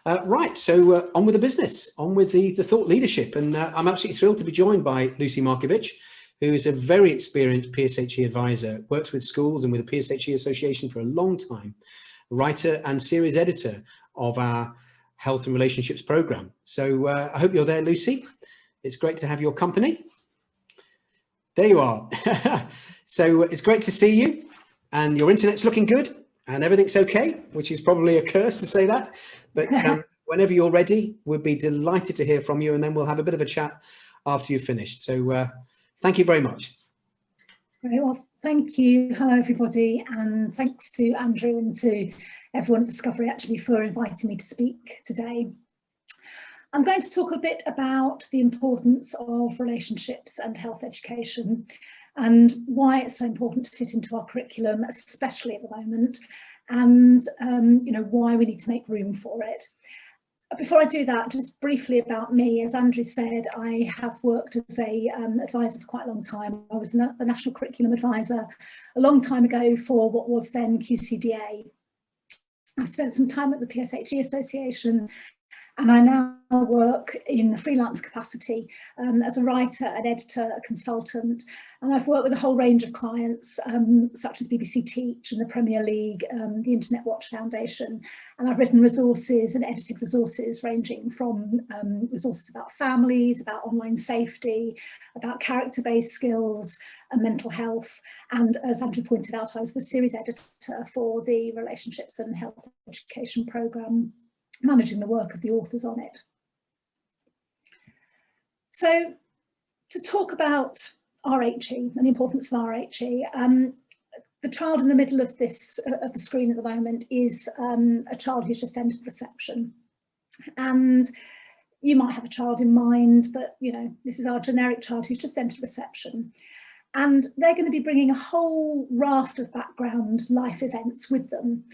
Right, so on with the business, on with the thought leadership. And I'm absolutely thrilled to be joined by Lucy Marcovitch, who is a very experienced PSHE advisor, works with schools and with the PSHE Association for a long time, writer and series editor of our Health and Relationships program. So I hope you're there, Lucy. It's great to have your company. There you are. So it's great to see you, and your internet's looking good and everything's okay, which is probably a curse to say that. But whenever you're ready, we'd be delighted to hear from you, and then we'll have a bit of a chat after you've finished. So thank you very much. Very well, thank you. Hello, everybody, and thanks to Andrew and to everyone at Discovery actually for inviting me to speak today. I'm going to talk a bit about the importance of relationships and health education and why it's so important to fit into our curriculum, especially at the moment, and why we need to make room for it. Before I do that, just briefly about me. As Andrew said, I have worked as a advisor for quite a long time. I was the National Curriculum Advisor a long time ago for what was then QCDA. I've spent some time at the PSHE Association, and I now work in a freelance capacity as a writer, an editor, a consultant, and I've worked with a whole range of clients such as BBC Teach and the Premier League, the Internet Watch Foundation, and I've written resources and edited resources ranging from resources about families, about online safety, about character-based skills and mental health, and as Andrew pointed out, I was the series editor for the Relationships and Health Education programme, managing the work of the authors on it. So to talk about RHE and the importance of RHE, the child in the middle of the screen at the moment is a child who's just entered reception. And you might have a child in mind, but this is our generic child who's just entered reception. And they're going to be bringing a whole raft of background life events with them.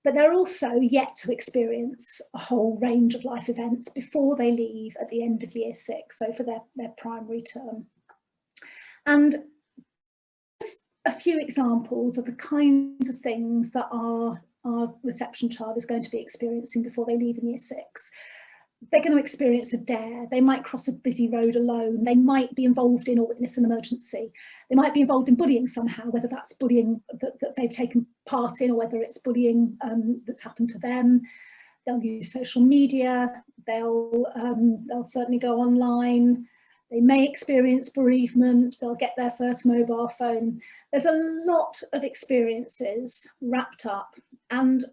But they're also yet to experience a whole range of life events before they leave at the end of year 6, so for their primary term. And just a few examples of the kinds of things that our reception child is going to be experiencing before they leave in year 6. They're going to experience a dare. They might cross a busy road alone. They might be involved in or witness an emergency. They might be involved in bullying somehow, whether that's bullying that they've taken part in or whether it's bullying that's happened to them. They'll use social media. They'll certainly go online. They may experience bereavement. They'll get their first mobile phone. There's a lot of experiences wrapped up, and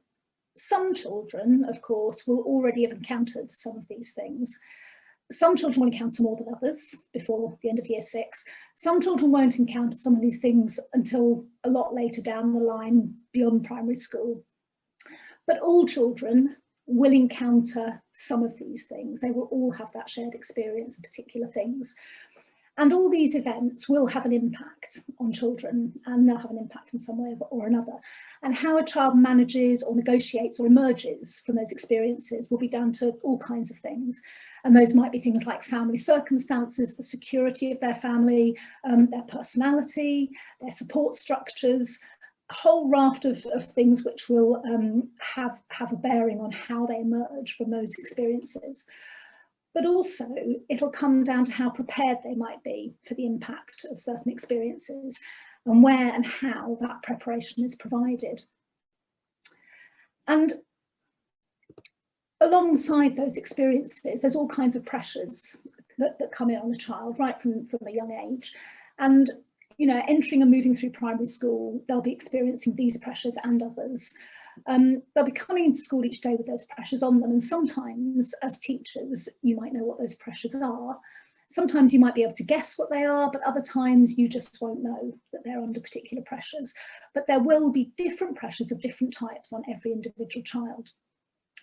some children, of course, will already have encountered some of these things. Some children will encounter more than others before the end of year 6. Some children won't encounter some of these things until a lot later down the line, beyond primary school. But all children will encounter some of these things. They will all have that shared experience of particular things. And all these events will have an impact on children, and they'll have an impact in some way or another. And how a child manages or negotiates or emerges from those experiences will be down to all kinds of things. And those might be things like family circumstances, the security of their family, their personality, their support structures, a whole raft of things which will have a bearing on how they emerge from those experiences. But also it'll come down to how prepared they might be for the impact of certain experiences and where and how that preparation is provided. And alongside those experiences, there's all kinds of pressures that come in on the child right from a young age. And entering and moving through primary school, they'll be experiencing these pressures and others. They'll be coming into school each day with those pressures on them, and sometimes as teachers you might know what those pressures are. Sometimes you might be able to guess what they are, but other times you just won't know that they're under particular pressures. But there will be different pressures of different types on every individual child.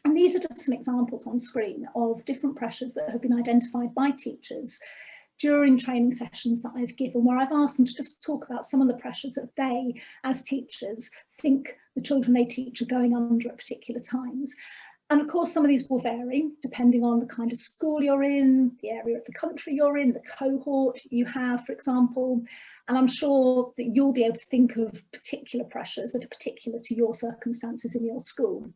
And these are just some examples on screen of different pressures that have been identified by teachers during training sessions that I've given, where I've asked them to just talk about some of the pressures that they, as teachers, think the children they teach are going under at particular times. And of course, some of these will vary depending on the kind of school you're in, the area of the country you're in, the cohort you have, for example. And I'm sure that you'll be able to think of particular pressures that are particular to your circumstances in your school.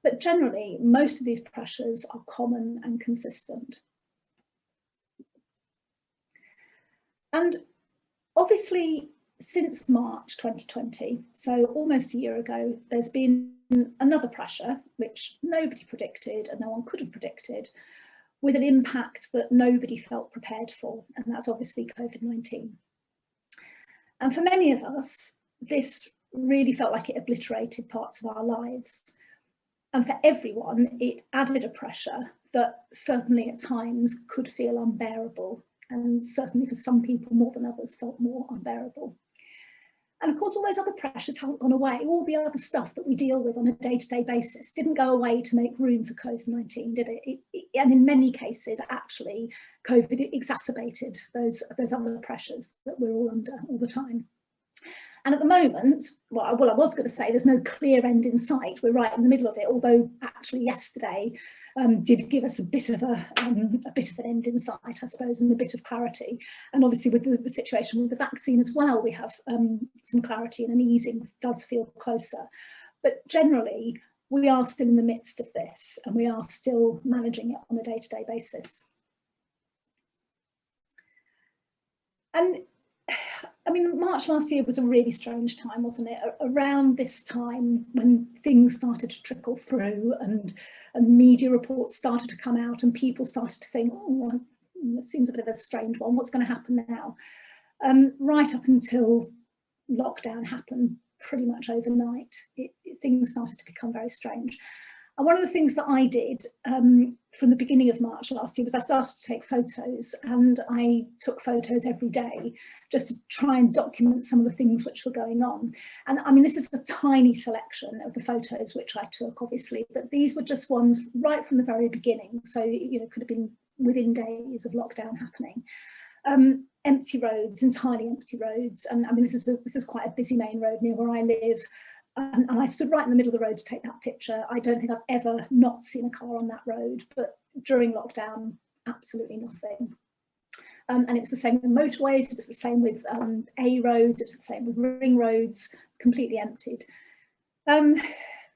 But generally, most of these pressures are common and consistent. And obviously, since March 2020, so almost a year ago, there's been another pressure which nobody predicted and no one could have predicted, with an impact that nobody felt prepared for, and that's obviously COVID-19. And for many of us, this really felt like it obliterated parts of our lives. And for everyone, it added a pressure that certainly at times could feel unbearable, and certainly for some people more than others felt more unbearable. And of course, all those other pressures haven't gone away. All the other stuff that we deal with on a day-to-day basis didn't go away to make room for COVID-19, did it? And in many cases, actually, COVID exacerbated those other pressures that we're all under all the time. And at the moment, well, I was going to say there's no clear end in sight. We're right in the middle of it, although actually yesterday did give us a bit of an end in sight, I suppose, and a bit of clarity. And obviously with the situation with the vaccine as well, we have some clarity and an easing does feel closer. But generally, we are still in the midst of this and we are still managing it on a day-to-day basis. And I mean, March last year was a really strange time, wasn't it? Around this time when things started to trickle through and media reports started to come out and people started to think, oh, it seems a bit of a strange one. What's going to happen now? Right up until lockdown happened pretty much overnight, things started to become very strange. And one of the things that I did from the beginning of March last year was I started to take photos, and I took photos every day just to try and document some of the things which were going on. And I mean, this is a tiny selection of the photos which I took, obviously, but these were just ones right from the very beginning. So, you know, could have been within days of lockdown happening. Empty roads, entirely empty roads. And I mean, this is quite a busy main road near where I live. And I stood right in the middle of the road to take that picture. I don't think I've ever not seen a car on that road, but during lockdown, absolutely nothing. And it was the same with motorways, it was the same with A roads, it was the same with ring roads, completely emptied. The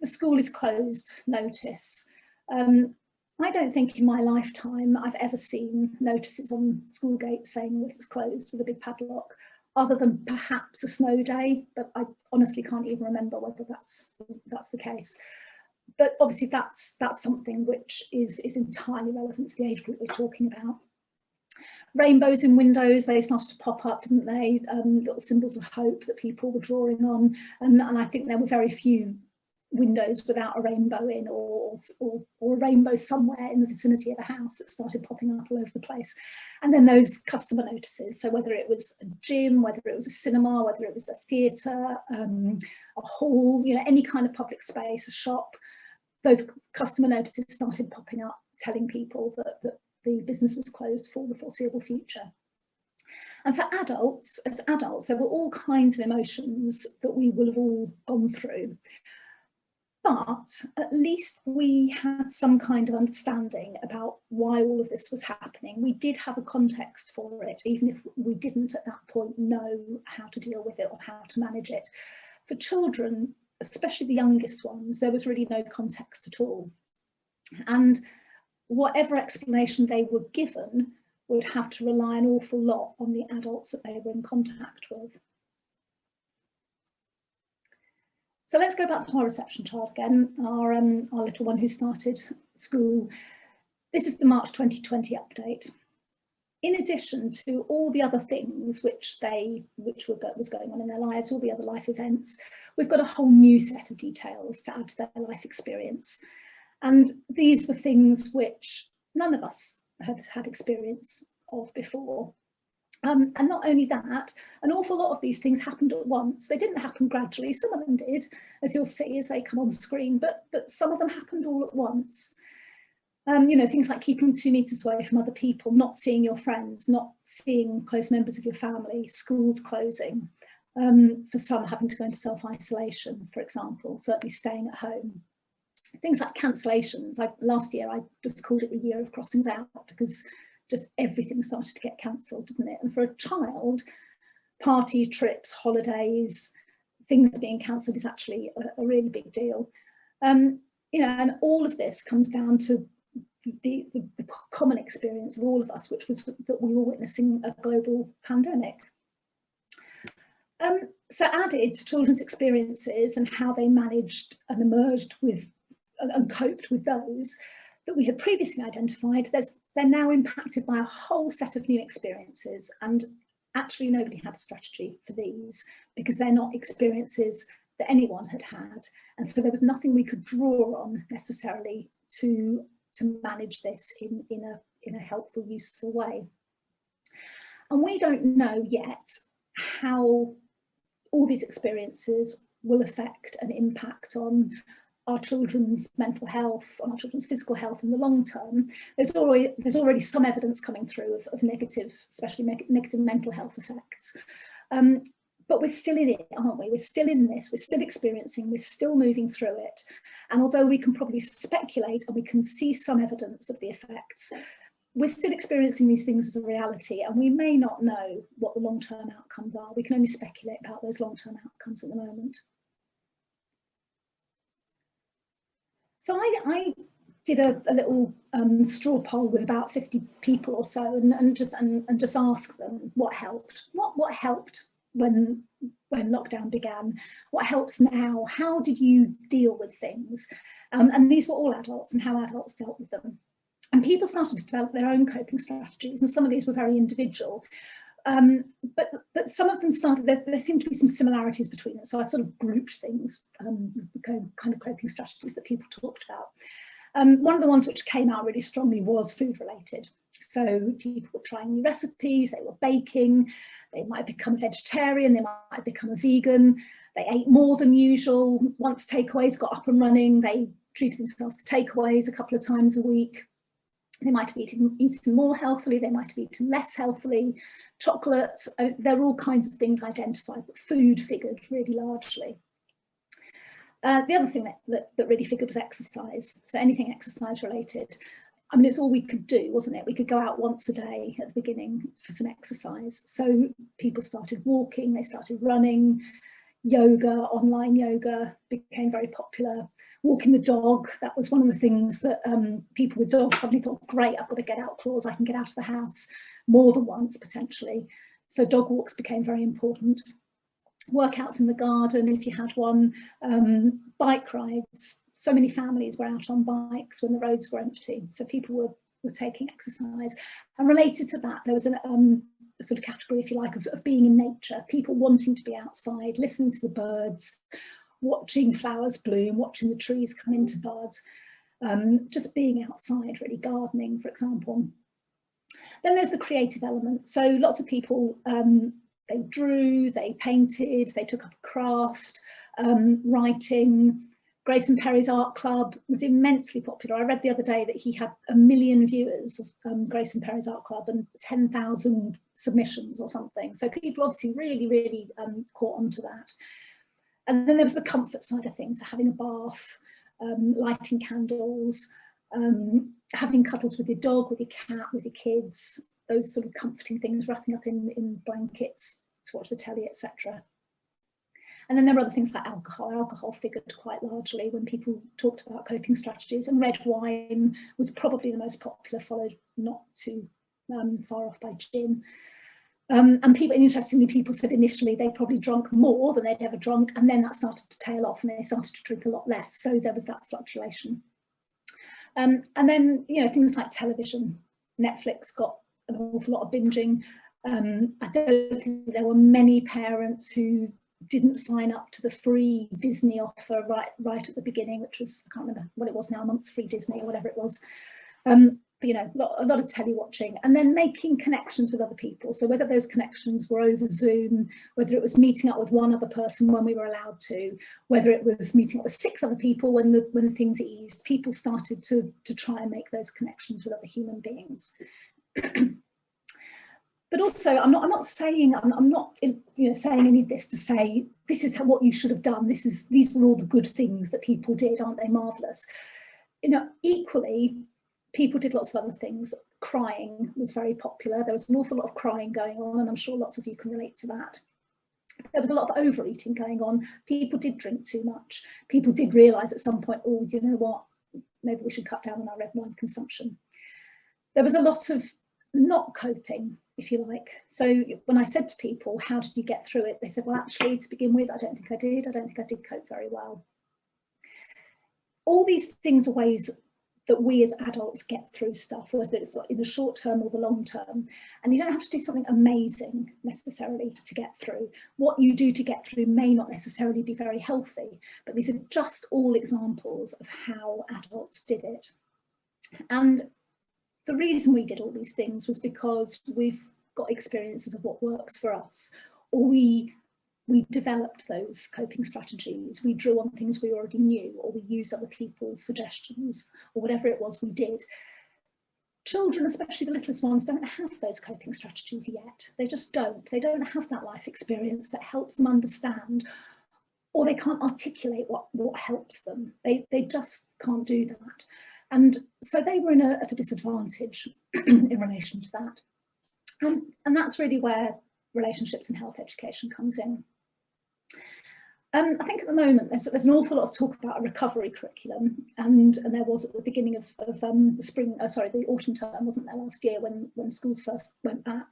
school is closed, notice. I don't think in my lifetime I've ever seen notices on school gates saying this is closed with a big padlock, other than perhaps a snow day, but I honestly can't even remember whether that's the case. But obviously that's something which is entirely relevant to the age group we're talking about. Rainbows in windows, they started to pop up, didn't they? Little symbols of hope that people were drawing on, and I think there were very few windows without a rainbow in, or a rainbow somewhere in the vicinity of a house that started popping up all over the place. And then those customer notices, so whether it was a gym, whether it was a cinema, whether it was a theatre, a hall, you know, any kind of public space, a shop, those customer notices started popping up telling people that the business was closed for the foreseeable future. And for adults, as adults, there were all kinds of emotions that we will have all gone through. But at least we had some kind of understanding about why all of this was happening. We did have a context for it, even if we didn't at that point know how to deal with it or how to manage it. For children, especially the youngest ones, there was really no context at all. And whatever explanation they were given would have to rely an awful lot on the adults that they were in contact with. So let's go back to our reception child again, our little one who started school. This is the March 2020 update. In addition to all the other things which was going on in their lives, all the other life events, we've got a whole new set of details to add to their life experience. And these were things which none of us had had experience of before. And not only that, an awful lot of these things happened at once. They didn't happen gradually. Some of them did, as you'll see as they come on screen, but some of them happened all at once. You know, things like keeping 2 meters away from other people, not seeing your friends, not seeing close members of your family, schools closing, for some having to go into self-isolation, for example, certainly staying at home. Things like cancellations. Last year, I just called it the year of crossings out because just everything started to get cancelled, didn't it? And for a child, party trips, holidays, things being cancelled is actually a really big deal. and all of this comes down to the common experience of all of us, which was that we were witnessing a global pandemic. So added to children's experiences and how they managed and emerged with and coped with those that we had previously identified, they're now impacted by a whole set of new experiences, and actually nobody had a strategy for these because they're not experiences that anyone had had, and so there was nothing we could draw on necessarily to manage this in a helpful, useful way. And we don't know yet how all these experiences will affect and impact on our children's mental health, on our children's physical health in the long term. There's already some evidence coming through of negative, especially negative mental health effects. But we're still in it, aren't we? We're still in this, we're still experiencing, we're still moving through it. And although we can probably speculate and we can see some evidence of the effects, we're still experiencing these things as a reality, and we may not know what the long-term outcomes are. We can only speculate about those long-term outcomes at the moment. So I did a little straw poll with about 50 people or so, and just asked them what helped. What helped when lockdown began? What helps now? How did you deal with things? And these were all adults, and how adults dealt with them. And people started to develop their own coping strategies, and some of these were very individual. But some of them started, there seemed to be some similarities between them. So I sort of grouped things, the kind of coping strategies that people talked about. One of the ones which came out really strongly was food related. So people were trying new recipes, they were baking, they might become a vegetarian, they might become a vegan, they ate more than usual. Once takeaways got up and running, they treated themselves to takeaways a couple of times a week. They might have eaten more healthily, they might have eaten less healthily. Chocolates, there are all kinds of things identified, but food figured really largely. The other thing that really figured was exercise. So anything exercise related. I mean, it's all we could do, wasn't it? We could go out once a day at the beginning for some exercise. So people started walking, they started running. Yoga, online yoga became very popular. Walking the dog, that was one of the things that people with dogs suddenly thought, great, I've got a get out clause, I can get out of the house more than once potentially. So dog walks became very important. Workouts in the garden, if you had one. Bike rides, so many families were out on bikes when the roads were empty, so people were taking exercise. And related to that, there was a sort of category, if you like, of being in nature, people wanting to be outside, listening to the birds, watching flowers bloom, watching the trees come into bud, just being outside, really, gardening, for example. Then there's the creative element. So lots of people, they drew, they painted, they took up a craft, writing. Grayson Perry's art club was immensely popular. I read the other day that he had 1 million viewers of Grayson Perry's art club and 10,000 submissions or something. So people obviously really, really caught on to that. And then there was the comfort side of things, so having a bath, lighting candles, having cuddles with your dog, with your cat, with your kids, those sort of comforting things, wrapping up in blankets to watch the telly, etc. And then there were other things like alcohol. Alcohol figured quite largely when people talked about coping strategies, and red wine was probably the most popular, followed not too far off by gin. And interestingly, people said initially they probably drunk more than they'd ever drunk, and then that started to tail off and they started to drink a lot less. So there was that fluctuation. And then, things like television. Netflix got an awful lot of binging. I don't think there were many parents who didn't sign up to the free Disney offer right at the beginning, which was, I can't remember what it was now, a month's free Disney or whatever it was. But, a lot of telly watching, and then making connections with other people. So whether those connections were over Zoom, whether it was meeting up with one other person when we were allowed to, whether it was meeting up with 6 other people when the things eased, people started to try and make those connections with other human beings. But also, I'm not saying saying any of this to say this is what you should have done. These were all the good things that people did, aren't they marvellous? Equally, people did lots of other things. Crying was very popular. There was an awful lot of crying going on, and I'm sure lots of you can relate to that. There was a lot of overeating going on. People did drink too much. People did realise at some point, oh, you know what, maybe we should cut down on our red wine consumption. There was a lot of not coping, if you like. So when I said to people, how did you get through it? They said, well, actually, to begin with, I don't think I did. I don't think I did cope very well. All these things are ways that we as adults get through stuff, whether it's in the short term or the long term. And you don't have to do something amazing necessarily to get through. What you do to get through may not necessarily be very healthy, but these are just all examples of how adults did it. And the reason we did all these things was because we've got experiences of what works for us, or we developed those coping strategies. We drew on things we already knew, or we used other people's suggestions, or whatever it was we did. Children, especially the littlest ones, don't have those coping strategies yet. They just don't. They don't have that life experience that helps them understand, or they can't articulate what helps them. They just can't do that. And so they were at a disadvantage in relation to that. And that's really where relationships and health education comes in. I think at the moment there's an awful lot of talk about a recovery curriculum, and there was at the beginning of the autumn term, wasn't there, last year when schools first went back,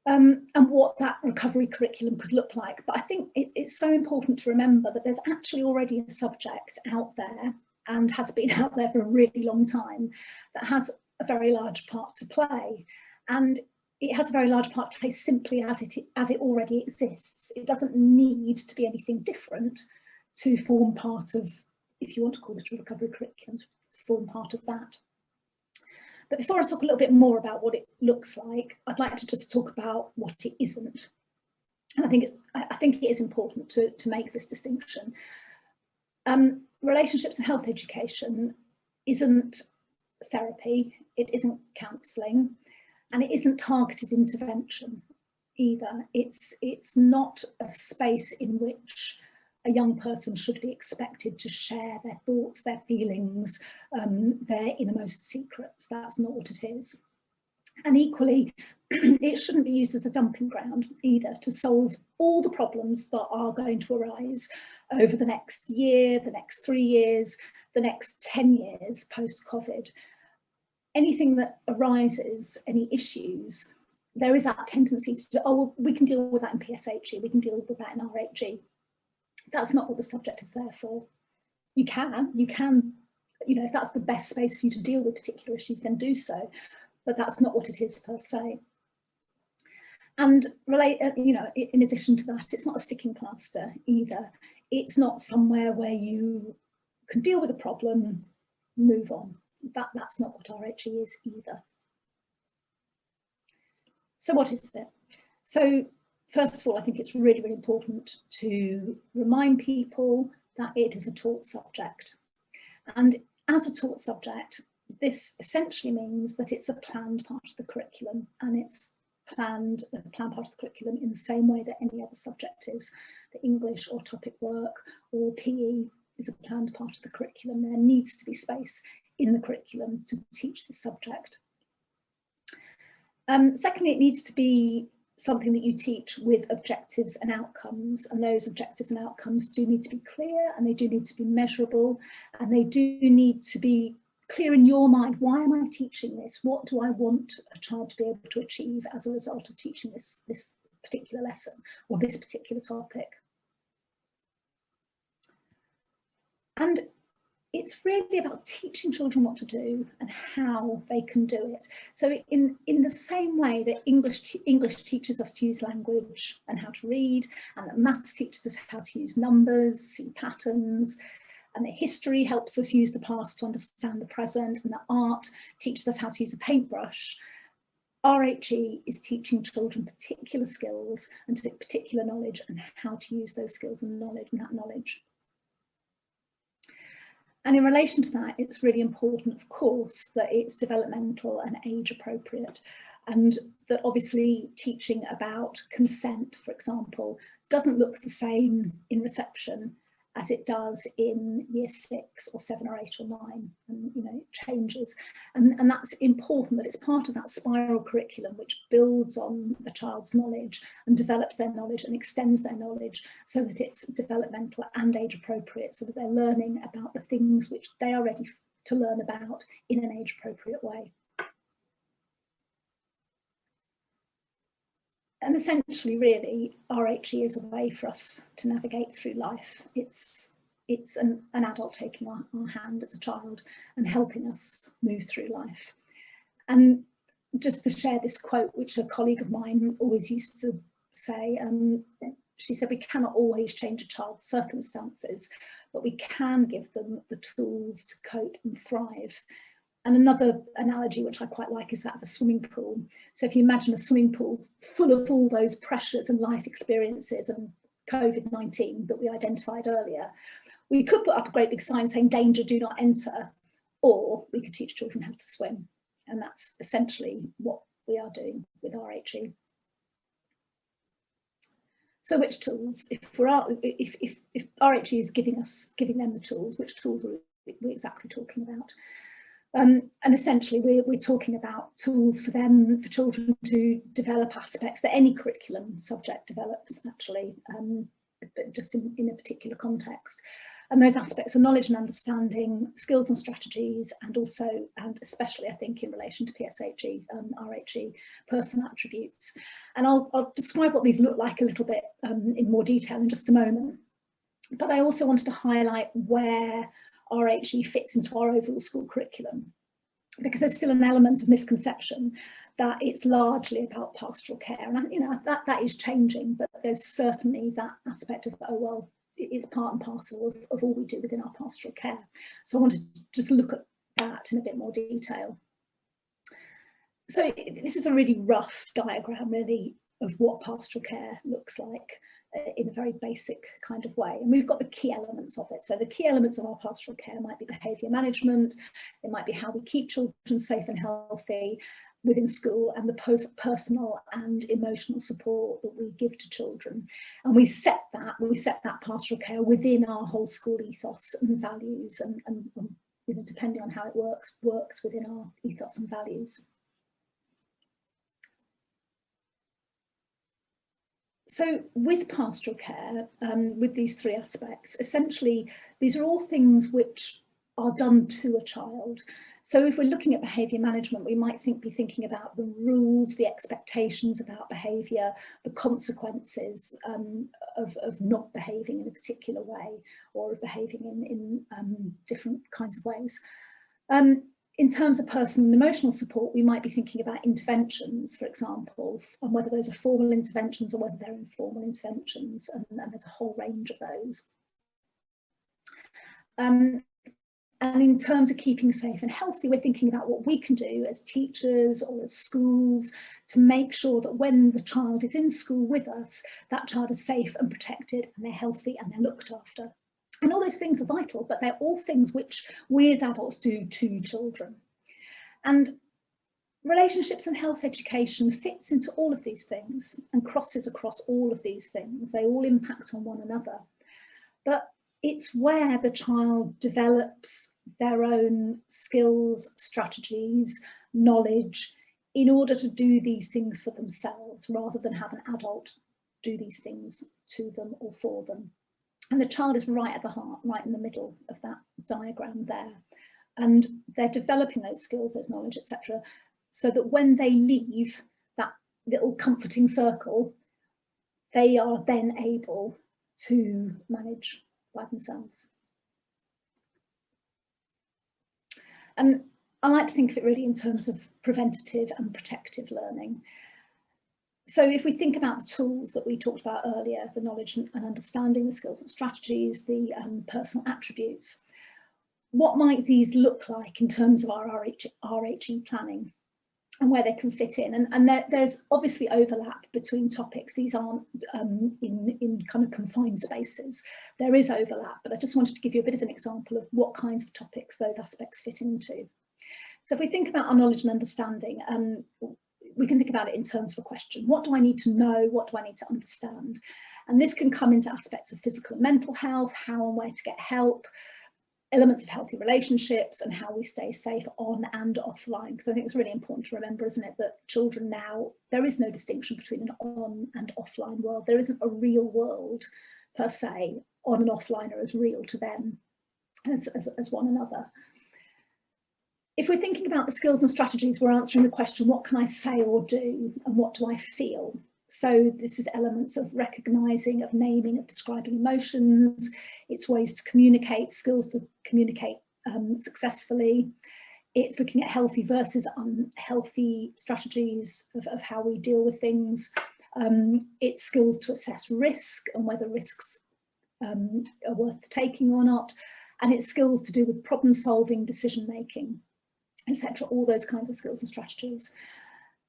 and what that recovery curriculum could look like. But I think it's so important to remember that there's actually already a subject out there, and has been out there for a really long time, that has a very large part to play. And it has a very large part to play simply as it already exists. It doesn't need to be anything different to form part of, if you want to call it a recovery curriculum, to form part of that. But before I talk a little bit more about what it looks like, I'd like to just talk about what it isn't. And I think it is important to make this distinction. Relationships and health education isn't therapy, it isn't counselling, and it isn't targeted intervention either. It's not a space in which a young person should be expected to share their thoughts, their feelings, their innermost secrets. That's not what it is. And equally, it shouldn't be used as a dumping ground either to solve all the problems that are going to arise over the next year, the next 3 years, the next 10 years post-COVID. Anything that arises, any issues, there is that tendency to say, oh, well, we can deal with that in PSHE, we can deal with that in RSHE. That's not what the subject is there for. You can, you know, if that's the best space for you to deal with particular issues, then do so, but that's not what it is per se. And you know, in addition to that, it's not a sticking plaster either. It's not somewhere where you can deal with a problem, move on. That's not what RSHE is either. So what is it? So first of all, I think it's really, really important to remind people that it is a taught subject. And as a taught subject, this essentially means that it's a planned part of the curriculum, and it's a planned part of the curriculum in the same way that any other subject is. The English or topic work or PE is a planned part of the curriculum. There needs to be space in the curriculum to teach the subject. Secondly, it needs to be something that you teach with objectives and outcomes, and those objectives and outcomes do need to be clear, and they do need to be measurable, and they do need to be clear in your mind. Why am I teaching this? What do I want a child to be able to achieve as a result of teaching this particular lesson or this particular topic? And it's really about teaching children what to do and how they can do it. So in the same way that English teaches us to use language and how to read, and that maths teaches us how to use numbers, see patterns, and that history helps us use the past to understand the present, and that art teaches us how to use a paintbrush, RSHE is teaching children particular skills and particular knowledge and how to use those skills and knowledge and that knowledge. And in relation to that, it's really important, of course, that it's developmental and age appropriate, and that obviously teaching about consent, for example, doesn't look the same in reception as it does in year 6 or 7 or 8 or 9, and it changes, and that's important, that it's part of that spiral curriculum which builds on a child's knowledge and develops their knowledge and extends their knowledge, so that it's developmental and age appropriate, so that they're learning about the things which they are ready to learn about in an age appropriate way. And essentially, really, RHE is a way for us to navigate through life. It's an adult taking our hand as a child and helping us move through life. And just to share this quote, which a colleague of mine always used to say, she said, "We cannot always change a child's circumstances, but we can give them the tools to cope and thrive." And another analogy which I quite like is that of a swimming pool. So if you imagine a swimming pool full of all those pressures and life experiences and COVID-19 that we identified earlier, we could put up a great big sign saying "danger, do not enter," or we could teach children how to swim. And that's essentially what we are doing with RHE. So which tools, if RHE is giving them the tools, which tools are we exactly talking about? And essentially we're talking about tools for children to develop aspects that any curriculum subject develops, actually, but just in a particular context. And those aspects are knowledge and understanding, skills and strategies, and also, and especially I think in relation to PSHE, RHE, personal attributes. And I'll describe what these look like a little bit in more detail in just a moment. But I also wanted to highlight where RHE fits into our overall school curriculum, because there's still an element of misconception that it's largely about pastoral care, and that is changing, but there's certainly that aspect of, oh well, it's part and parcel of all we do within our pastoral care. So I wanted to just look at that in a bit more detail. So this is a really rough diagram, really, of what pastoral care looks like in a very basic kind of way. And we've got the key elements of it. So the key elements of our pastoral care might be behaviour management, it might be how we keep children safe and healthy within school, and the personal and emotional support that we give to children. And we set that pastoral care within our whole school ethos and values, and depending on how it works within our ethos and values. So with pastoral care, with these 3 aspects, essentially, these are all things which are done to a child. So if we're looking at behaviour management, we might be thinking about the rules, the expectations about behaviour, the consequences of not behaving in a particular way, or of behaving in different kinds of ways. In terms of personal and emotional support, we might be thinking about interventions, for example, and whether those are formal interventions or whether they're informal interventions, and there's a whole range of those. And in terms of keeping safe and healthy, we're thinking about what we can do as teachers or as schools to make sure that when the child is in school with us, that child is safe and protected, and they're healthy and they're looked after. And all those things are vital, but they're all things which we as adults do to children. And relationships and health education fits into all of these things and crosses across all of these things. They all impact on one another. But it's where the child develops their own skills, strategies, knowledge, in order to do these things for themselves, rather than have an adult do these things to them or for them. And the child is right at the heart, right in the middle of that diagram there. And they're developing those skills, those knowledge, etc., so that when they leave that little comforting circle, they are then able to manage by themselves. And I like to think of it really in terms of preventative and protective learning. So if we think about the tools that we talked about earlier, the knowledge and understanding, the skills and strategies, the personal attributes, what might these look like in terms of our RHE planning and where they can fit in? And there's obviously overlap between topics. These aren't in kind of confined spaces. There is overlap, but I just wanted to give you a bit of an example of what kinds of topics those aspects fit into. So if we think about our knowledge and understanding, we can think about it in terms of a question. What do I need to know? What do I need to understand? And this can come into aspects of physical and mental health, how and where to get help, elements of healthy relationships, and how we stay safe on and offline. Because I think it's really important to remember, isn't it, that children now, there is no distinction between an on and offline world. There isn't a real world per se. On and offline are as real to them as one another. If we're thinking about the skills and strategies, we're answering the question, what can I say or do, and what do I feel? So this is elements of recognising, of naming, of describing emotions. It's ways to communicate, skills to communicate successfully. It's looking at healthy versus unhealthy strategies of how we deal with things. It's skills to assess risk and whether risks are worth taking or not. And it's skills to do with problem solving, decision making, etc. All those kinds of skills and strategies.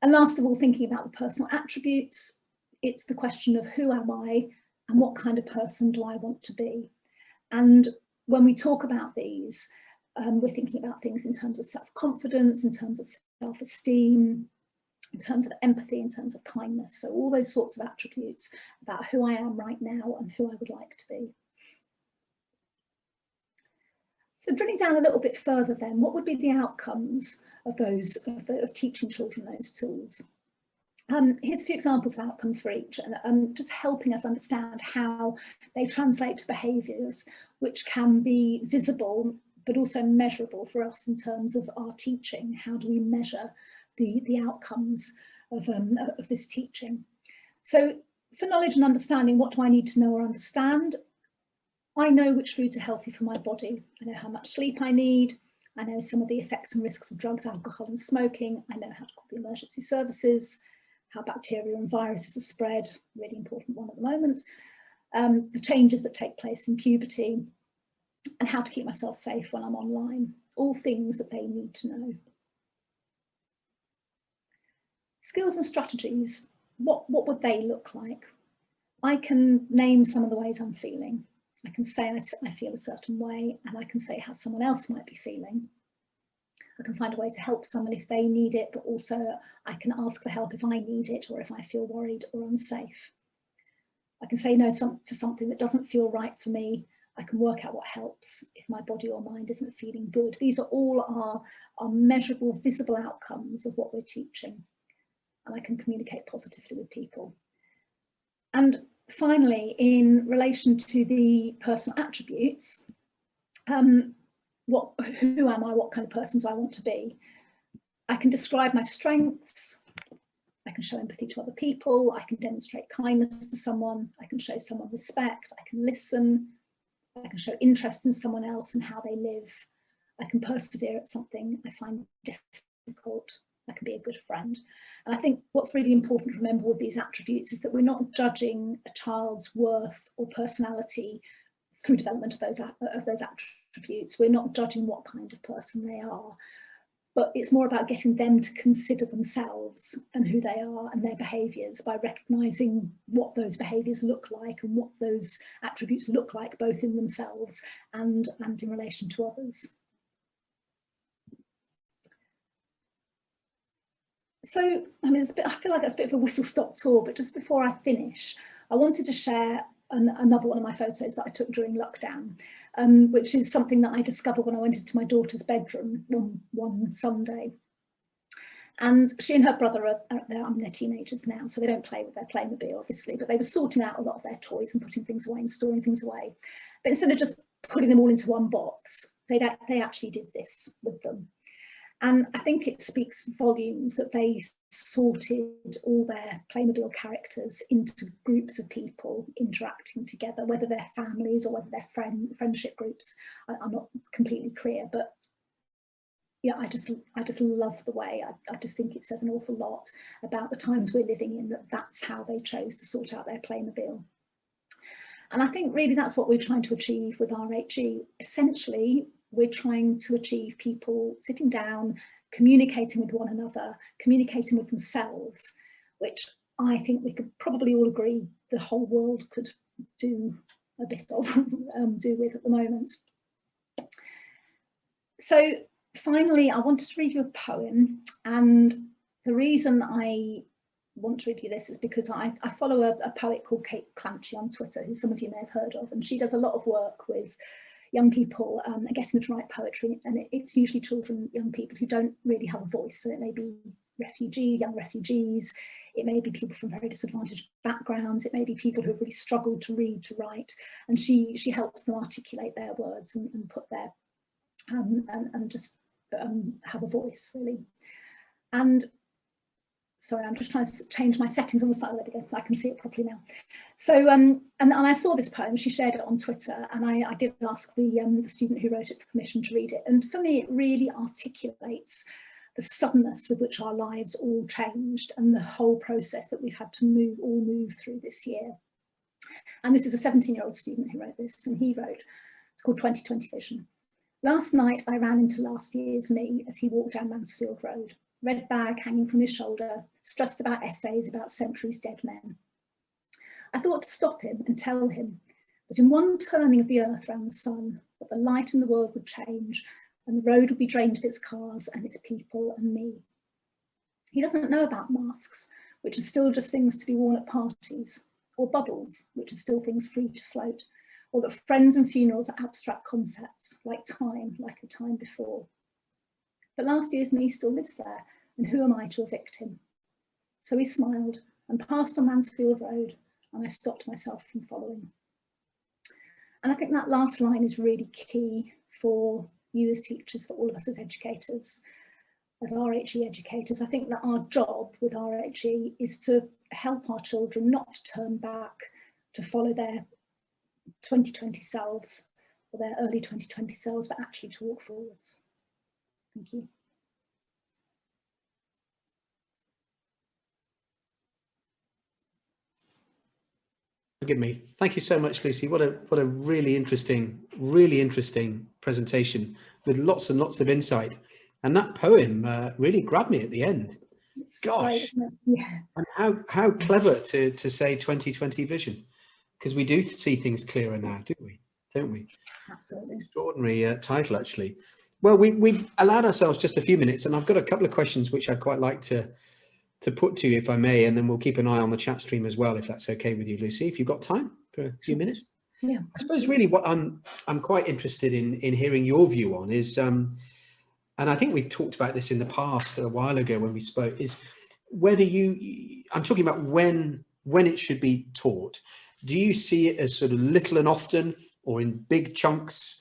And last of all, thinking about the personal attributes, it's the question of who am I and what kind of person do I want to be? And when we talk about these, we're thinking about things in terms of self-confidence, in terms of self-esteem, in terms of empathy, in terms of kindness. So all those sorts of attributes about who I am right now and who I would like to be. So drilling down a little bit further then, what would be the outcomes of those, of teaching children those tools? Here's a few examples of outcomes for each, and just helping us understand how they translate to behaviours which can be visible but also measurable for us in terms of our teaching. How do we measure the outcomes of this teaching? So for knowledge and understanding, what do I need to know or understand? I know which foods are healthy for my body. I know how much sleep I need. I know some of the effects and risks of drugs, alcohol and smoking. I know how to call the emergency services, how bacteria and viruses are spread, really important one at the moment, the changes that take place in puberty, and how to keep myself safe when I'm online. All things that they need to know. Skills and strategies, what would they look like? I can name some of the ways I'm feeling. I can say I feel a certain way, and I can say how someone else might be feeling. I can find a way to help someone if they need it, but also I can ask for help if I need it or if I feel worried or unsafe. I can say no to something that doesn't feel right for me. I can work out what helps if my body or mind isn't feeling good. These are all our measurable, visible outcomes of what we're teaching. And I can communicate positively with people. And finally, in relation to the personal attributes, who am I? What kind of person do I want to be? I can describe my strengths. I can show empathy to other people. I can demonstrate kindness to someone. I can show someone respect. I can listen. I can show interest in someone else and how they live. I can persevere at something I find difficult. I can be a good friend. And I think what's really important to remember with these attributes is that we're not judging a child's worth or personality through development of those attributes. We're not judging what kind of person they are, but it's more about getting them to consider themselves and who they are and their behaviours by recognising what those behaviours look like and what those attributes look like both in themselves and in relation to others. So, I mean, I feel like that's a bit of a whistle-stop tour, but just before I finish, I wanted to share another one of my photos that I took during lockdown, which is something that I discovered when I went into my daughter's bedroom one Sunday. And she and her brother they're teenagers now, so they don't play with their Playmobil, obviously, but they were sorting out a lot of their toys and putting things away and storing things away. But instead of just putting them all into one box, they actually did this with them. And I think it speaks volumes that they sorted all their Playmobil characters into groups of people interacting together, whether they're families or whether they're friendship groups. I'm not completely clear, but yeah, I just love the way. I just think it says an awful lot about the times we're living in, that's how they chose to sort out their Playmobil. And I think really that's what we're trying to achieve with RHE. Essentially, we're trying to achieve people sitting down, communicating with one another, communicating with themselves, which I think we could probably all agree the whole world could do a bit of, do with at the moment. So finally, I wanted to read you a poem, and the reason I want to read you this is because I follow a poet called Kate Clancy on Twitter, who some of you may have heard of, and she does a lot of work with young people and getting them to write poetry, and it's usually children, young people who don't really have a voice. So it may be young refugees, it may be people from very disadvantaged backgrounds, it may be people who have really struggled to read, to write, and she helps them articulate their words and put their and just have a voice, really. And sorry, I'm just trying to change my settings on the side. There we go, I can see it properly now. So, and I saw this poem, she shared it on Twitter, and I did ask the student who wrote it for permission to read it. And for me, it really articulates the suddenness with which our lives all changed and the whole process that we've had to move through this year. And this is a 17-year-old student who wrote this, and he wrote, it's called 2020 Vision. Last night, I ran into last year's me as he walked down Mansfield Road. Red bag hanging from his shoulder, stressed about essays about centuries dead men. I thought to stop him and tell him that in one turning of the earth round the sun, that the light in the world would change and the road would be drained of its cars and its people and me. He doesn't know about masks, which are still just things to be worn at parties, or bubbles, which are still things free to float, or that friends and funerals are abstract concepts, like a time before. But last year's me still lives there, and who am I to evict him? So he smiled and passed on Mansfield Road, and I stopped myself from following. And I think that last line is really key for you as teachers, for all of us as educators, as RHE educators. I think that our job with RHE is to help our children not to turn back to follow their 2020 selves or their early 2020 selves, but actually to walk forwards. Thank you. Forgive me. Thank you so much, Lucy. What a really interesting presentation with lots and lots of insight. And that poem really grabbed me at the end. It's Gosh, great, yeah. And how clever to say 2020 vision, because we do see things clearer now, do we? Don't we? Absolutely. Extraordinary title, actually. Well, we've allowed ourselves just a few minutes, and I've got a couple of questions which I'd quite like to put to you, if I may, and then we'll keep an eye on the chat stream as well, if that's okay with you, Lucy, if you've got time for a few minutes. Yeah. I suppose really what I'm quite interested in hearing your view on is, and I think we've talked about this in the past a while ago when we spoke, is whether I'm talking about when it should be taught. Do you see it as sort of little and often, or in big chunks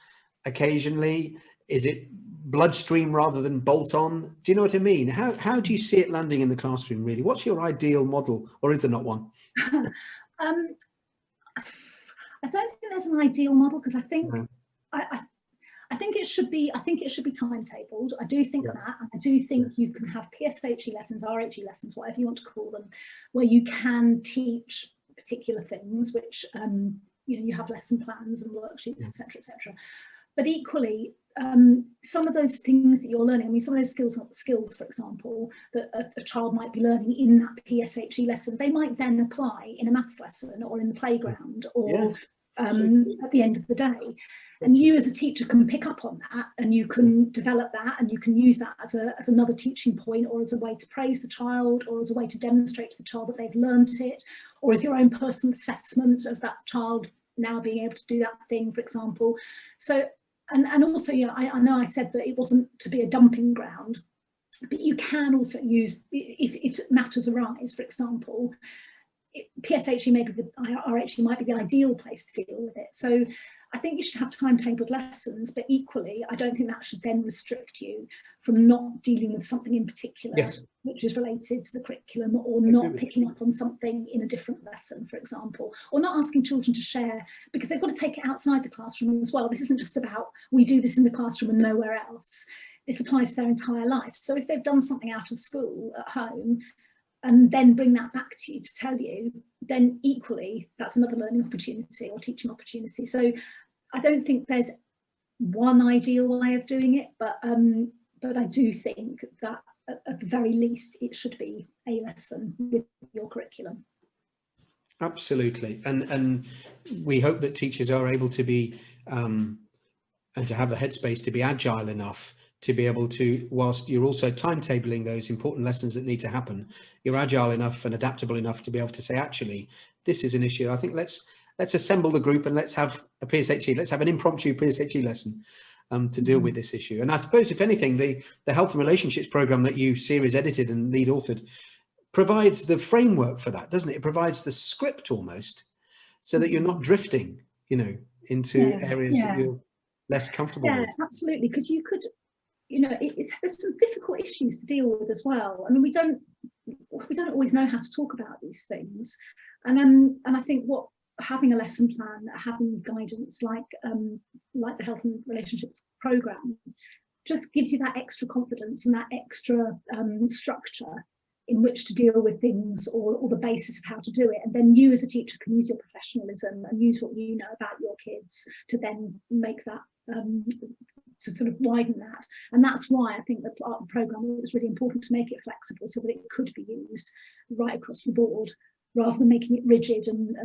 occasionally? Is it bloodstream rather than bolt on? Do you know what I mean? How do you see it landing in the classroom, really? What's your ideal model, or is there not one? I don't think there's an ideal model, because I think I think it should be timetabled. I do think that, and I do think you can have PSHE lessons, RHE lessons, whatever you want to call them, where you can teach particular things, which you have lesson plans and worksheets, etc., etc. But equally, some of those things that you're learning, I mean, some of those skills, for example, that a child might be learning in that PSHE lesson, they might then apply in a maths lesson or in the playground or at the end of the day. And you as a teacher can pick up on that, and you can develop that, and you can use that as another teaching point, or as a way to praise the child, or as a way to demonstrate to the child that they've learned it, or as your own personal assessment of that child now being able to do that thing, for example. So, and also, I know I said that it wasn't to be a dumping ground, but you can also use, if matters arise, for example, PSHE, maybe the RHE might be the ideal place to deal with it. So I think you should have timetabled lessons, but equally, I don't think that should then restrict you from not dealing with something in particular, which is related to the curriculum, or not picking up on something in a different lesson, for example, or not asking children to share, because they've got to take it outside the classroom as well. This isn't just about, we do this in the classroom and nowhere else. This applies to their entire life. So if they've done something out of school at home, and then bring that back to you to tell you, then equally that's another learning opportunity or teaching opportunity. So I don't think there's one ideal way of doing it, but I do think that at the very least it should be a lesson with your curriculum. Absolutely, and we hope that teachers are able to be and to have the headspace to be agile enough to be able to, whilst you're also timetabling those important lessons that need to happen, you're agile enough and adaptable enough to be able to say, actually, this is an issue. I think let's assemble the group and let's have a PSHE. Let's have an impromptu PSHE lesson to deal with this issue. And I suppose, if anything, the Health and Relationships program that you series edited and lead authored provides the framework for that, doesn't it? It provides the script almost, so that you're not drifting, into areas that you're less comfortable with. Yeah, absolutely. Because you could, there's some difficult issues to deal with as well. I mean, we don't always know how to talk about these things, and I think having a lesson plan, having guidance like the Health and Relationships program, just gives you that extra confidence and that extra structure in which to deal with things, or the basis of how to do it. And then you as a teacher can use your professionalism and use what you know about your kids to then make that, to sort of widen that. And that's why I think the programme was really important, to make it flexible so that it could be used right across the board, rather than making it rigid and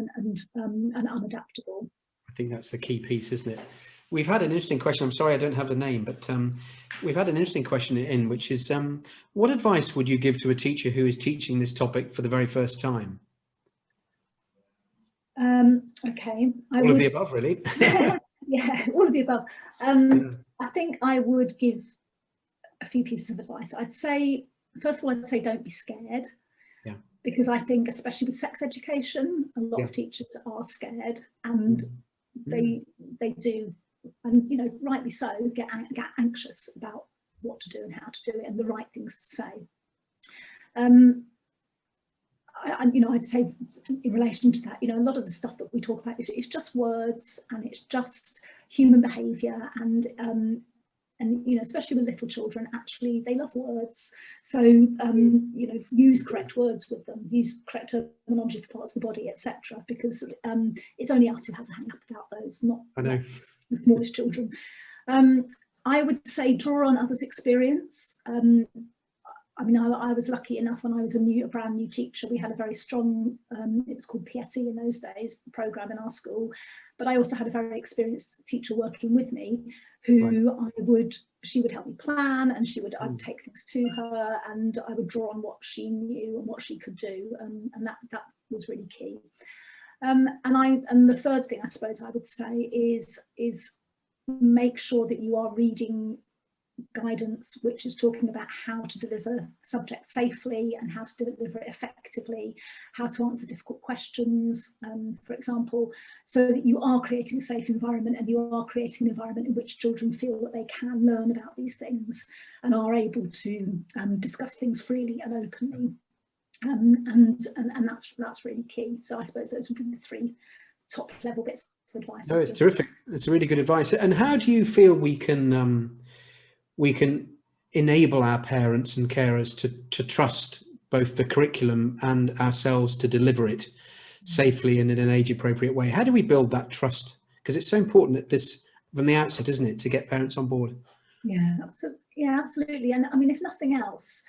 unadaptable. I think that's the key piece, isn't it? We've had an interesting question. I'm sorry I don't have the name, but we've had an interesting question in, which is, what advice would you give to a teacher who is teaching this topic for the very first time? Okay. All of the above, really. Yeah, all of the above. I think I would give a few pieces of advice. I'd say, first of all, I'd say don't be scared. Yeah. Because I think, especially with sex education, a lot of teachers are scared, and they do, and rightly so, get anxious about what to do and how to do it and the right things to say. I'd say in relation to that, a lot of the stuff that we talk about is just words, and it's just human behaviour, and especially with little children, actually they love words. So use correct words with them, use correct terminology for parts of the body, etc. Because it's only us who has a hang up about those, not the smallest children. I would say draw on others' experience. I mean, I was lucky enough when I was a brand new teacher. We had a very strong, it was called PSHE in those days, program in our school. But I also had a very experienced teacher working with me, who she would help me plan, and I'd take things to her, and I would draw on what she knew and what she could do, and that was really key. And the third thing I suppose I would say is make sure that you are reading guidance which is talking about how to deliver subjects safely and how to deliver it effectively, how to answer difficult questions, for example, so that you are creating a safe environment, and you are creating an environment in which children feel that they can learn about these things and are able to discuss things freely and openly. And that's really key. So I suppose those would be the three top level bits of advice. No, it's terrific. It's really good advice. And how do you feel we can enable our parents and carers to trust both the curriculum and ourselves to deliver it safely and in an age appropriate way? How do we build that trust? Because it's so important at this from the outset, isn't it, to get parents on board? Yeah, absolutely. And I mean, if nothing else,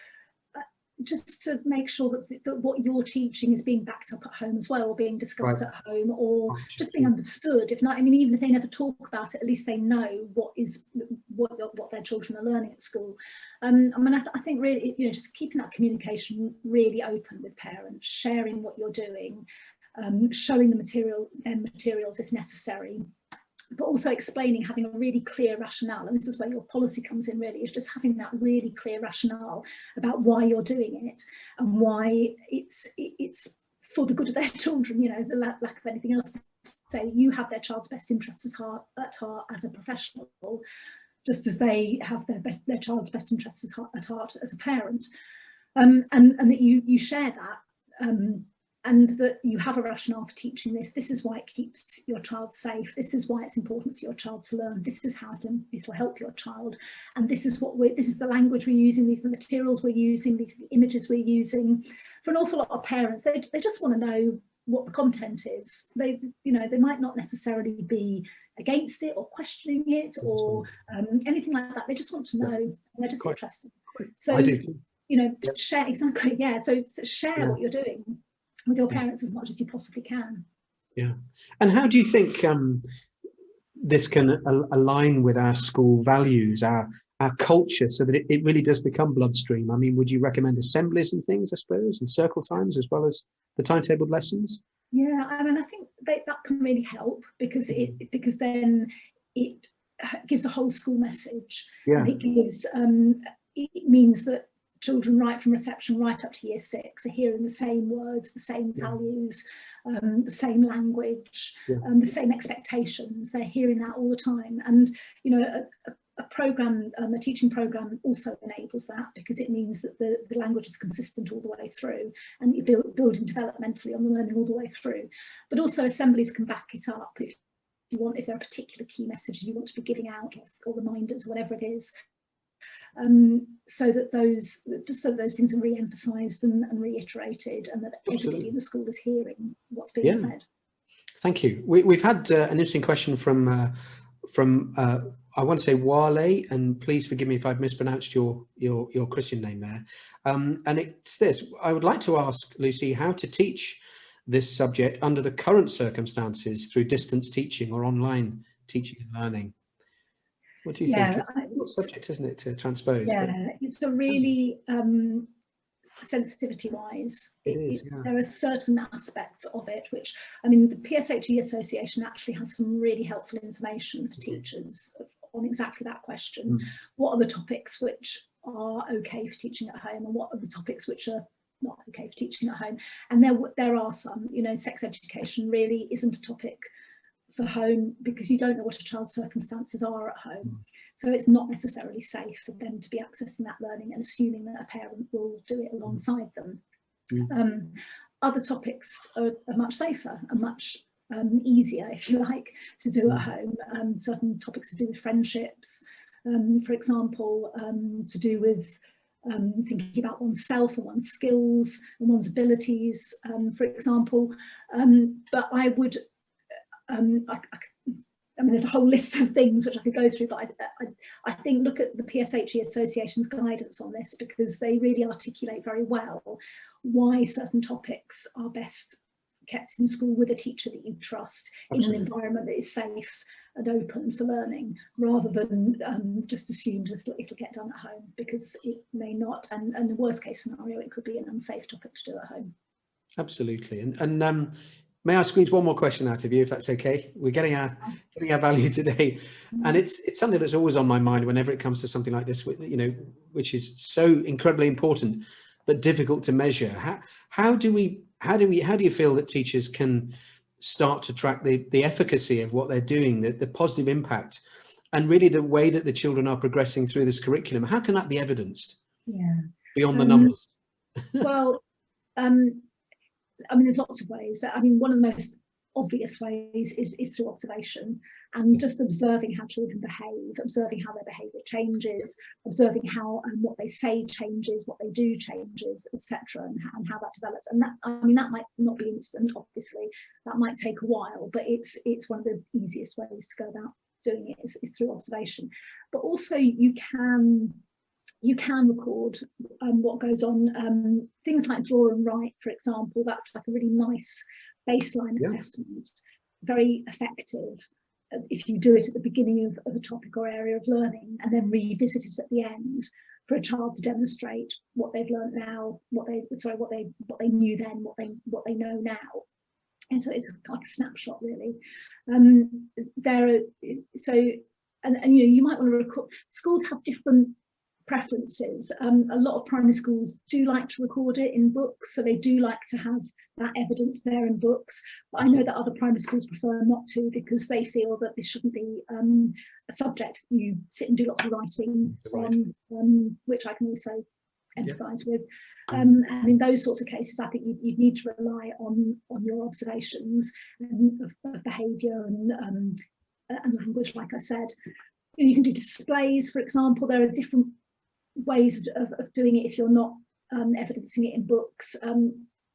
just to make sure that what you're teaching is being backed up at home as well, or being discussed at home, or just being understood. If not, I mean, even if they never talk about it, at least they know what their children are learning at school. I mean, I think really, just keeping that communication really open with parents, sharing what you're doing, showing the materials if necessary, but also explaining, having a really clear rationale. And this is where your policy comes in, really, is just having that really clear rationale about why you're doing it and why it's for the good of their children, the lack of anything else. Say you have their child's best interests at heart as a professional, just as they have their child's best interests at heart as a parent, and that you share that. And that you have a rationale for teaching this. This is why it keeps your child safe. This is why it's important for your child to learn. This is how it'll help your child. And this is this is the language we're using. These are the materials we're using. These are the images we're using. For an awful lot of parents, they just want to know what the content is. They might not necessarily be against it or questioning it or anything like that. They just want to know. And they're just interested. So I do. Share exactly. Yeah. So share what you're doing with your parents as much as you possibly can. Yeah. And how do you think this can align with our school values, our culture, so that it really does become bloodstream? I mean, would you recommend assemblies and things, I suppose, and circle times as well as the timetabled lessons? Yeah, I mean, I think that can really help, because then it gives a whole school message, and it gives it means that children right from reception right up to year 6 are hearing the same words, the same values, the same language, the same expectations. They're hearing that all the time. And you know, a teaching program also enables that, because it means that the language is consistent all the way through, and you're building developmentally on the learning all the way through. But also assemblies can back it up if there are particular key messages you want to be giving out, or reminders, whatever it is. So that those things are re-emphasised and reiterated, and that everybody in the school is hearing what's being said. Thank you. We've had an interesting question from I want to say Wale, and please forgive me if I've mispronounced your Christian name there. And it's this: I would like to ask Lucy how to teach this subject under the current circumstances through distance teaching or online teaching and learning. What do you think? It's a subject, isn't it, to transpose? Yeah, it's a really sensitivity-wise, there are certain aspects of it which, I mean, the PSHE Association actually has some really helpful information for teachers on exactly that question. What are the topics which are okay for teaching at home, and what are the topics which are not okay for teaching at home? And there are some, you know, sex education really isn't a topic for home, because you don't know what a child's circumstances are at home. So it's not necessarily safe for them to be accessing that learning and assuming that a parent will do it alongside them. Other topics are much safer and much easier, if you like, to do at home. Certain topics to do with friendships, for example, to do with thinking about oneself and one's skills and one's abilities, for example. But I would, I mean, there's a whole list of things which I could go through, but I think look at the PSHE Association's guidance on this, because they really articulate very well why certain topics are best kept in school with a teacher that you trust, in an environment that is safe and open for learning, rather than just assumed it'll get done at home, because it may not, and in the worst case scenario, it could be an unsafe topic to do at home. Absolutely. And may I squeeze one more question out of you, if that's okay? We're getting our value today, and it's something that's always on my mind whenever it comes to something like this, you know, which is so incredibly important but difficult to measure. How do you feel that teachers can start to track the efficacy of what they're doing, the positive impact, and really the way that the children are progressing through this curriculum? How can that be evidenced? Beyond the numbers? Well, I mean, there's lots of ways. I mean, one of the most obvious ways is through observation, and just observing how children behave, observing how their behaviour changes, observing how what they say changes, what they do changes, etc., and how that develops. And that, I mean, that might not be instant, obviously. That might take a while, but it's one of the easiest ways to go about doing it is through observation. But also you can record what goes on. Things like draw and write, for example, that's like a really nice baseline assessment, very effective if you do it at the beginning of a topic or area of learning, and then revisit it at the end for a child to demonstrate what they've learned now, what they knew then, what they know now. And so it's like a snapshot, really. And you know, you might want to record. Schools have different preferences. A lot of primary schools do like to record it in books, so they do like to have that evidence there in books. But I know that other primary schools prefer not to, because they feel that this shouldn't be a subject you sit and do lots of writing on, which I can also empathise with. And in those sorts of cases, I think you need to rely on your observations of behaviour and language, like I said. You can do displays, for example. There are different ways of doing it if you're not evidencing it in books.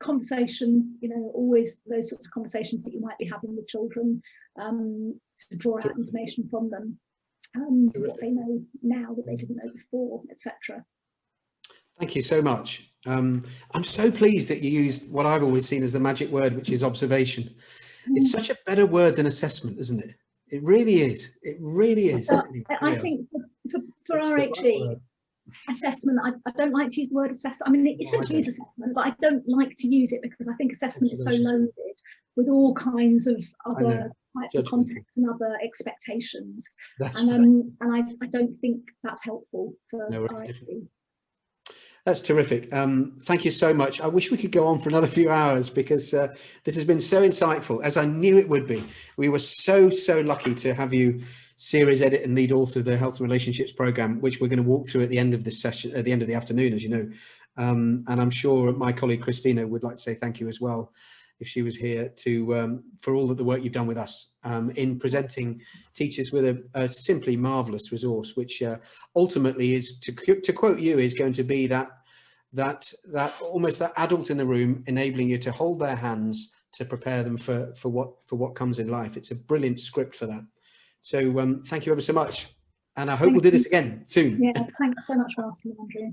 Conversation, you know, always those sorts of conversations that you might be having with children, to draw out information from them, what they know now that they didn't know before, etc. Thank you so much. I'm so pleased that you used what I've always seen as the magic word, which is observation. It's such a better word than assessment, isn't it? It really is. It really is. So I think for RHE, assessment, I don't like to use the word assessment. I mean, it essentially is assessment, but I don't like to use it because I think assessment is so loaded with all kinds of other types of contexts and other expectations. And I don't think that's helpful for RHE. That's terrific. Thank you so much. I wish we could go on for another few hours because this has been so insightful, as I knew it would be. We were so lucky to have you series edit and lead author of the Health and Relationships program, which we're going to walk through at the end of this session, at the end of the afternoon, as you know. And I'm sure my colleague Christina would like to say thank you as well, if she was here, to for all of the work you've done with us in presenting teachers with a simply marvelous resource, which ultimately is, to quote you, is going to be that almost that adult in the room, enabling you to hold their hands to prepare them for what comes in life. It's a brilliant script for that. So thank you ever so much, and I hope we'll do this again soon. Yeah, thanks so much for asking, Andrew.